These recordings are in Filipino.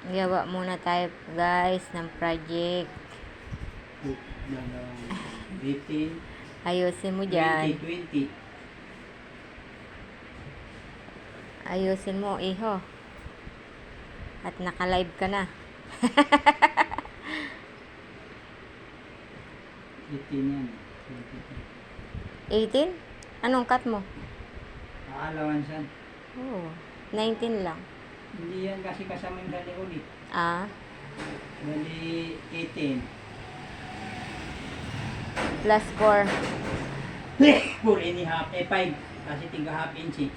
Gawa muna tayo guys ng project. 18, Ayusin mo dyan. 20. Ayusin mo, iho. At naka-live ka na. 18 yan. 18? Anong cut mo? Allowance yan. Oh, 19 lang. Hindi yan kasi kasama yung dali ulit. Ah, Dali 18. plus 4. 4 and a half. 5. Kasi tiga half inch eh.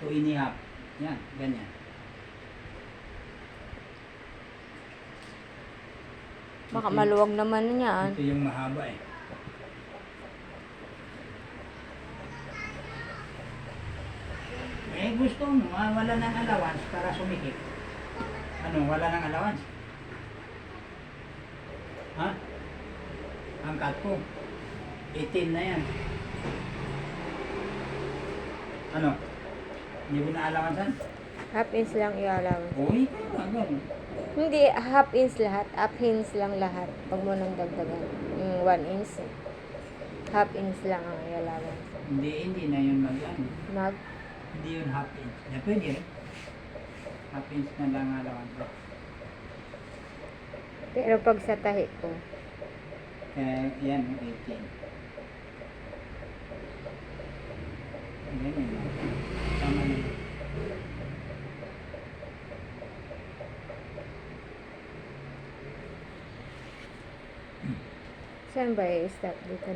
2 and a half. Yan, ganyan. Baka maluwag naman yan. Ito yung mahaba eh. Gusto mo, wala ng allowance para sumikip. Ano, wala ng allowance? Ha? Ang cut ko, 18 na yan. Ano? Hindi mo na allowancean? Half inch lang i-allowance. Uy, agad. Hindi, half inch lahat. Half inch lang lahat. Huwag mo nang dagdagan. 1 inch. Half inch lang ang i-allowance. Hindi na yun mag-ano. Mag? Hindi yun half inch. Na pwede rin. Half inch na lang allowance. Pero pag sa tahi ko, Yan, 18. Ganyan lang. Tama na. saan ba i-stop dito?